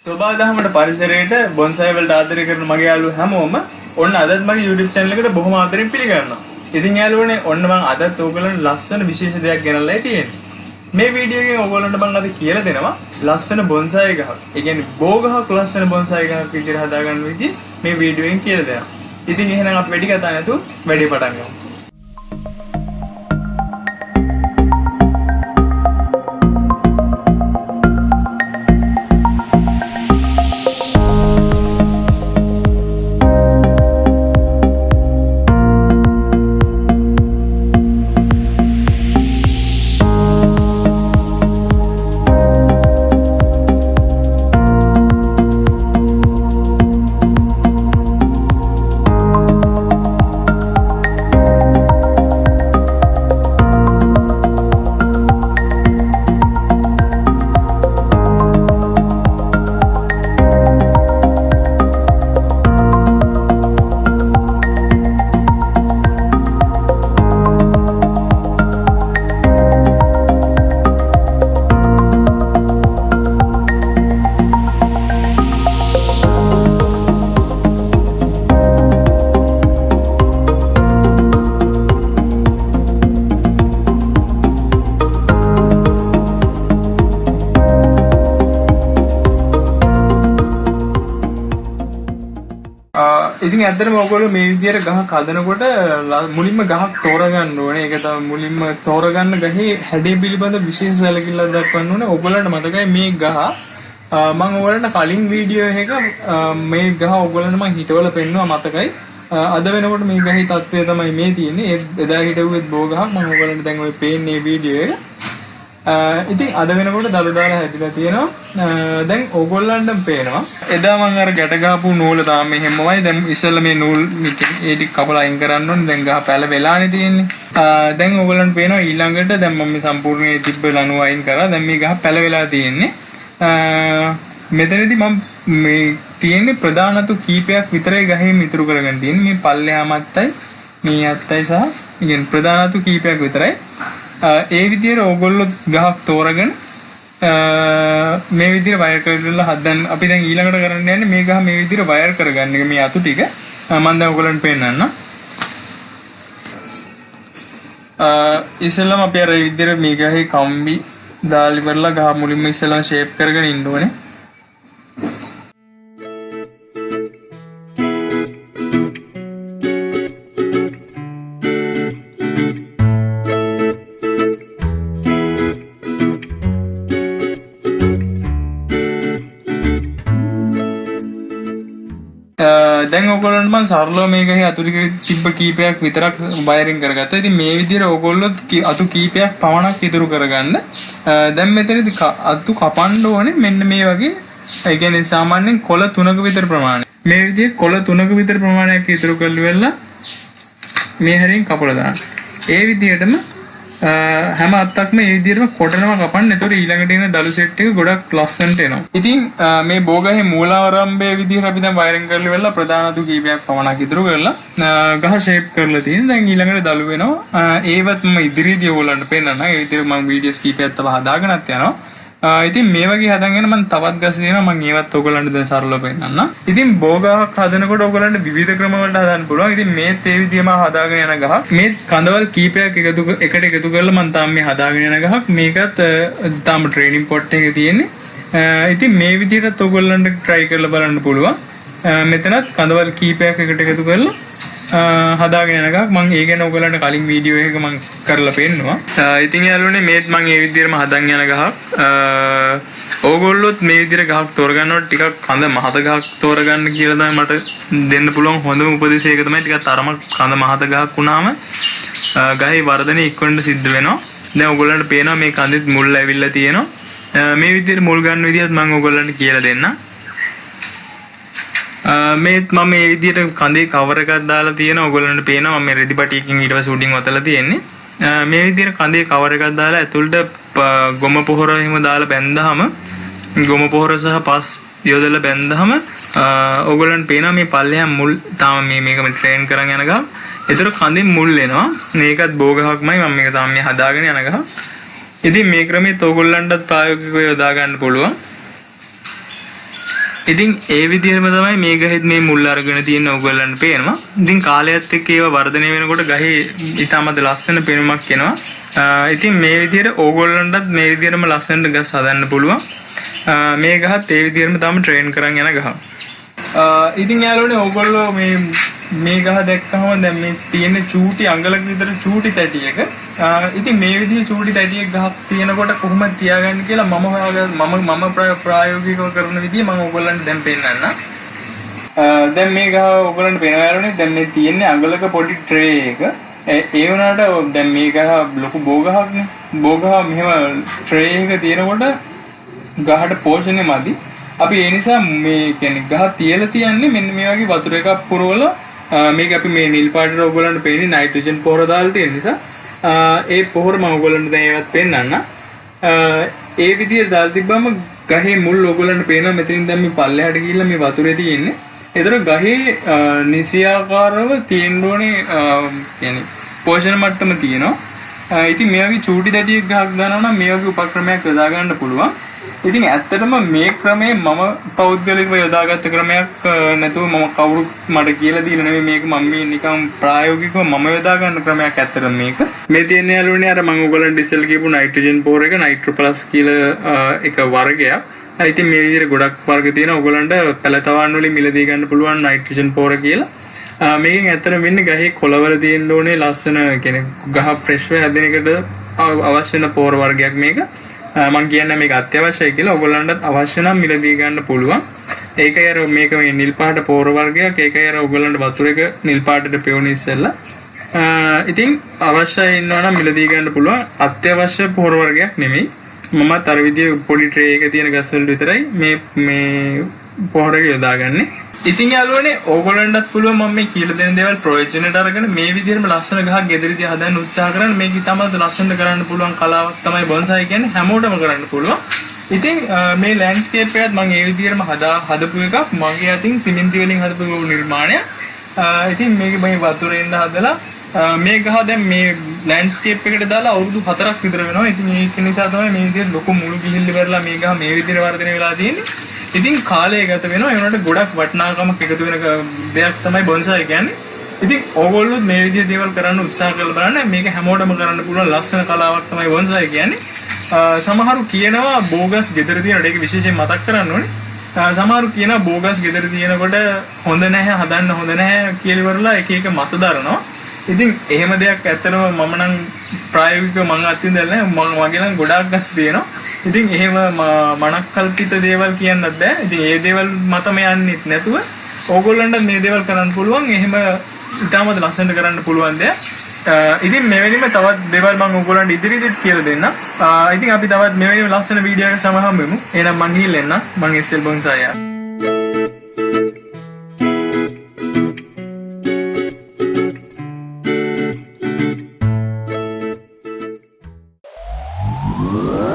සෝබා දහමට පරිසරයට බොන්සයි වලට ආදරය කරන මගේ යාළුවෝ හැමෝම ඔන්න අදත් මගේ YouTube channel එකට බොහොම ආදරෙන් පිළිගන්නවා. ඉතින් යාළුවනේ ඔන්න මම අදත් ඕගොල්ලන්ට ලස්සන විශේෂ දෙයක් ගෙනල්ලා තියෙන්නේ. මේ වීඩියෝ එකෙන් ඕගොල්ලන්ට මම අද කියලා දෙනවා ලස්සන බොන්සයි ගහක්. ඒ කියන්නේ බෝ ගහක් ලස්සන බොන්සයි ගහක් විදිහට හදාගන්න විදිහ මේ වීඩියෝ එකෙන් කියලා දෙනවා. ඉතින් එහෙනම් අපි වැඩි කතා නැතුව වැඩේ පටන් ගමු. ඉතින් ඇත්තටම ඔයගොල්ලෝ මේ විදියට ගහක් හදනකොට මුලින්ම ගහක් තෝරගන්න ඕනේ. ඒක තමයි මුලින්ම තෝරගන්න ගහේ හැඩය පිළිබඳ විශේෂ සැලකිල්ලක් දක්වන්න ඕනේ. ඔයගොල්ලන්ට මතකයි මේ ගහ මම ඔයගොල්ලන්ට කලින් වීඩියෝ එකක මේ ගහ ඔයගොල්ලන්ට මම හිතවල පෙන්නුවා මතකයි. අද වෙනකොට මේ ගහේ තත්ත්වය තමයි මේ තියෙන්නේ. එදා හිටුවෙත් බෝ ගහක් මම ඔයගොල්ලන්ට දැන් ඔය පේන්නේ වීඩියෝ එක. ඉතින් අද වෙනකොට දළු දාලා හැදිලා තියෙනවා. දැන් ඕගොල්ලන්ටම පේනවා. එදා මම අර ගැට ගහපු නූල තාම මෙහෙමමයි. දැන් ඉස්සෙල්ලා මේ නූල් ඒ ටික කපලා අයින් කරන්න ඕනේ. දැන් ගහ පැල වෙලානේ තියෙන්නේ. දැන් ඕගොල්ලන්ට පේනවා ඊළඟට දැන් මම මේ සම්පූර්ණයේ තිබ්බ ලණුව අයින් කරා. දැන් මේ ගහ පැල වෙලා තියෙන්නේ. මෙතනදී මම මේ තියෙන්නේ ප්‍රධානතු කීපයක් විතරයි ගහේ මිතුරු කරගෙන තියෙන්නේ. මේ පල්ලෙහා මත්තයි මේ අත්තයි සහ ඉතින් ප්‍රධානතු කීපයක් විතරයි. ඒ විදිහට ඕගොල්ලෝ ගහක් තෝරගෙන මේ විදිහට වයර් කරලා හදන්න. අපි දැන් ඊළඟට කරන්න යන්නේ මේ ගහ මේ විදිහට වයර් කරගන්න එක. මේ අතු ටික මම දැන් ඕගොල්ලන්ට පෙන්නන්නම්. ඉස්සෙල්ලාම අපි අර විදිහට මේ ගහේ කම්බි දාලා ඉවරලා ගහ මුලින්ම ඉස්සෙල්ලාම ෂේප් කරගෙන ඉන්න ඕනේ. දැන් ඕගොල්ලන්ට මම සරලව මේ ගහේ අතු ටික තිබ්බ කීපයක් විතරක් වයරින් කරගත්තා. ඉතින් මේ විදිහට ඕගොල්ලෝ අතු කීපයක් පමණක් ඉතුරු කරගන්න. දැන් මෙතනදී අතු කපන්න ඕනේ මෙන්න මේ වගේ. ඒ කියන්නේ සාමාන්‍යයෙන් කොළ 3ක විතර ප්‍රමාණය. මේ විදිහේ කොළ 3ක විතර ප්‍රමාණයක් ඉතුරු කරලා මේ හැරින් කපලා දාන්න. ඒ විදිහටම හැම අත්තක්ම මේ විදිහටම කොටනවා කපන්න. එතකොට ඊළඟට එන දළු සෙට් එක ගොඩක් ලස්සනට එනවා. ඉතින් මේ බෝගහේ මූලාරම්භයේ විදිහට අපි දැන් වයරින් කරලා ඉවරලා ප්‍රධාන අතු කීපයක් පමණක් ඉතුරු කරලා ගහ ෂේප් කරලා තියෙන. දැන් ඊළඟට දළු වෙනවා. ඒවත් මම ඉදිරියේදී ඕගොල්ලන්ට පෙන්නන්නම්. ඒ විදිහට මම වීඩියෝස් කීපයක් තව හදාගෙනත් යනවා. ඉතින් මේ වගේ හදගෙන මම තවත් ගස් දෙනවා. මම ඒවත් ඕගොල්ලන්ට දැන් සරලව පෙන්නන්නම්. ඉතින් බෝගහක් හදනකොට ඕගොල්ලන්ට විවිධ ක්‍රම වලට හදන්න පුළුවන්. ඉතින් මේත් ඒ විදිහම හදාගෙන යන ගහක්. මේ කඳවල් කීපයක් එකට එකතු කරලා මම තාම මේ හදාගෙන යන ගහක්. මේකත් තාම ට්‍රේනින් පොට් එකේ තියෙන්නේ. ඉතින් මේ විදිහටත් ඕගොල්ලන්ට try කරලා බලන්න පුළුවන්. මෙතනත් කඳවල් කීපයක් එකට එකතු කරලා හදාගෙන යන ගහක්. මම ඒ ගැන ඕගොල්ලන්ට කලින් වීඩියෝ එකක මම කරලා පෙන්නුවා. ඉතින් යාළුවනේ මේත් මම මේ විදිහටම හදන් යන ගහක්. ඕගොල්ලොත් මේ විදිහට ගහක් තෝරගන්නකොට ටිකක් කඳ මහත ගහක් තෝරගන්න කියලා තමයි මට දෙන්න පුළුවන් හොඳම උපදේශය. ඒක තමයි ටිකක් තරමක් කඳ මහත ගහක් වුණාම ගහේ වර්ධනය ඉක්මනට සිද්ධ වෙනවා. දැන් ඕගොල්ලන්ට පේනවා මේ කඳෙත් මුල් ඇවිල්ලා තියෙනවා. මේ විදිහට මුල් ගන්න විදිහත් මම ඕගොල්ලන්ට කියලා දෙන්නම්. මේත් මම මේ විදිහට කඳේ කවර් එකක් දාලා තියෙනවා. ඕගොල්ලන්ට පේනවා මම මේ රෙදි පටියකින් ඊට පස්සේ උඩින් වතලා තියෙන්නේ. මේ විදිහට කඳේ කවර් එකක් දාලා ඇතුළට ගොම පොහොර එහෙම දාලා බැන්දහම ගොම පොහොර සහ පස් යොදලා බැන්දහම ඕගොල්ලන්ට පේනවා මේ පල්ලෙහා මුල් තාම මේක ට්‍රේන් කරන් යන ගහ. ඒතර කඳෙන් මුල් එනවා. මේකත් බෝ ගහක්මයි. මම මේක තාම මේ හදාගෙන යන ගහ. ඉතින් මේ ක්‍රමෙත් ඕගොල්ලන්ටත් ප්‍රායෝගිකව යොදා ගන්න පුළුවන්. ඉතින් ඒ විදිහම තමයි මේ ගහෙත් මේ මුල් අරගෙන තියෙන ඕගොල්ලන්ට පේනවා. ඉතින් කාලයත් එක්ක ඒවා වර්ධනය වෙනකොට ගහේ ඊටමද ලස්සන පෙනුමක් එනවා. ඉතින් මේ විදිහට ඕගොල්ලන්ටත් මේ විදිහටම ලස්සනට ගස් හදන්න පුළුවන්. මේ ගහත් ඒ විදිහටම තමයි ට්‍රේන් කරන් යන ගහ. ඉතින් යාළුවනේ ඕගොල්ලෝ මේ ගහ දැක්කම දැන් මේ තියෙන චූටි අඟලක විතර චූටි තැටියක. ඉතින් මේ විදිහේ චූටි තැටියක ගහක් තියෙනකොට කොහොමද තියාගන්නේ කියලා මම ප්‍රායෝගිකව කරන විදිහ මම ඕගොල්ලන්ට දැන් පෙන්නන්නම්. දැන් මේ ගහ ඕගොල්ලන්ට පේනවා යාළුවනේ. දැන් මේ තියෙන්නේ අඟලක පොඩි ට්‍රේ එක. ඒ වුණාට දැන් මේ ගහ ලොකු බෝගහක්නේ. බෝගහ මෙහෙම ට්‍රේ එක තියෙනකොට ගහට පෝෂණය මදි. අපි ඒ නිසා මේ කියන්නේ ගහ තියලා තියන්නේ මෙන්න මේ වගේ වතුර එකක් පුරවලා මේක අපි මේ නිල් පාටට ඔයගොල්ලන්ට පේන්නේ නයිට්‍රජන් පොහොර දාලා තියෙන නිසා ඒ පොහොර මම ඔයගොල්ලන්ට දැන් ඒවත් පෙන්නන්න. ඒ විදිහට දාලා තිබ්බම ගහේ මුල් ඔයගොල්ලන්ට පේනවා මෙතනින් දැන් මේ පල්ලෙහාට ගිහිල්ලා මේ වතුරේ තියෙන්නේ. ඒතර ගහේ නිසියාකාරව තියෙන්න ඕනේ يعني පෝෂණ මට්ටම තියෙනවා. ඉතින් මේ වගේ චූටි දැටියක් ගහක් දානවා නම් මේ වගේ උපක්‍රමයක් යොදා ගන්න පුළුවන්. ඉතින් ඇත්තටම මේ ක්‍රමය මම පෞද්ගලිකව යොදාගත්ත ක්‍රමයක් නැතුව මම කවුරු මට කියලා දීලා නෙමෙයි මේක මම මේ නිකන් ප්‍රායෝගිකව මම යොදා ගන්න ක්‍රමයක් ඇත්තටම මේක. මේ තියෙන යාළුවනේ අර මම ඔයගොල්ලන්ට ඉස්සෙල් කියපු නයිට්‍රජන් පොහොර එක නයිට්‍රෝ ප්ලස් කියලා එක වර්ගයක්. ඉතින් මේ විදිහට ගොඩක් වර්ග තියෙනවා. ඔයගොල්ලන්ට පැලතවන්න වලින් මිලදී ගන්න පුළුවන් නයිට්‍රජන් පොහොර කියලා. මේකෙන් ඇත්තටම වෙන්නේ ගහේ කොළවල තියෙන්න ඕනේ ලස්සන කියන්නේ ගහ ෆ්‍රෙෂ් වෙ හැදෙන එකට අවශ්‍ය වෙන පොහොර වර්ගයක් මේක. මම කියන්නේ මේක අත්‍යවශ්‍යයි කියලා. ඔයගොල්ලන්ටත් අවශ්‍ය නම් මිලදී ගන්න පුළුවන්. ඒකයි අර මේක මේ නිල් පාට පොහොර වර්ගයක්. ඒකයි අර ඔයගොල්ලන්ට වතුර එක නිල් පාටට පෙවුන ඉස්සෙල්ලා. ඉතින් අවශ්‍යයි ඉන්නවා නම් මිලදී ගන්න පුළුවන්. අත්‍යවශ්‍ය පොහොර වර්ගයක් නෙමෙයි. මමත් අර විදිහේ පොඩි ට්‍රේ එකක තියෙන ගස් වලට විතරයි මේ පොහොර එක යොදාගන්නේ. ඉතින් යාළුවනේ ඕගොල්ලන්ටත් පුළුවන් මම මේ කියලා දෙන දේවල් ප්‍රයෝජනෙට අරගෙන මේ විදිහටම ලස්සන ගහක් ගෙදරදී හදන්න උත්සාහ කරන්න. මේක ඉතාමත් ලස්සනට කරන්න පුළුවන් කලාවක් තමයි බොන්සයි කියන්නේ. හැමෝටම කරන්න පුළුවන්. ඉතින් මේ ලෑන්ඩ්ස්කේප් එකත් මම ඒ විදිහටම හදපු එකක්. මගේ අතින් සිමෙන්ති වලින් හදපු නිර්මාණයක්. ඉතින් මේක මේ වතුරෙන් හදලා මේ ගහ දැන් මේ ලෑන්ඩ්ස්කේප් එකට දාලා අවුරුදු 4ක් විතර වෙනවා. ඉතින් ඒක නිසා තමයි මේ විදිහට ලොකු මුළු ගිහිල්ලි වෙරලා මේ ගහ මේ විදිහට වර්ධනය වෙලා තියෙන්නේ. ඉතින් කාලය ගත වෙනවා. ඒ වුණාට ගොඩක් වටිනාකමක් එකතු වෙන දෙයක් තමයි බොන්සයි කියන්නේ. ඉතින් ඕගොල්ලෝ මේ විදිහේ දේවල් කරන්න උත්සාහ කරලා බලන්න. මේක හැමෝටම කරන්න පුළුවන් ලස්සන කලාවක් තමයි බොන්සයි කියන්නේ. සමහරු කියනවා බෝගස් ගෙදර තියෙනකොට ඒක විශේෂයෙන් මතක් කරන්න ඕනේ. සමහරු කියනවා බෝගස් ගෙදර තියෙනකොට හොඳ නැහැ හදන්න හොඳ නැහැ කියලා ඉවරලා එක එක මත දරනවා. ඉතින් එහෙම දෙයක් ඇත්තටම මම නම් ප්‍රායෝගිකව මම අත්විඳලා නැහැ. මගේ නම් ගොඩාක් ගස් තියෙනවා. ඉතින් එහෙම මනක්කල්පිත දේවල් කියන්නත් බෑ. ඉතින් ඒ දේවල් මතම යන්නෙත් නැතුව ඕගොල්ලන්ට මේ දේවල් කරන්න පුළුවන්. එහෙම ඉතාමත් ලස්සනට කරන්න පුළුවන් දෙයක්. ඉතින් මෙවැනිම තවත් දේවල් මම ඕගොල්ලන්ට ඉදිරියේදී කියලා දෙන්නම්. ඉතින් අපි තවත් මෙවැනිම ලස්සන වීඩියෝ එකක් සමහම් වෙමු. එහෙනම් මං ගිහින් එන්න. මං SLbonsaiart. What?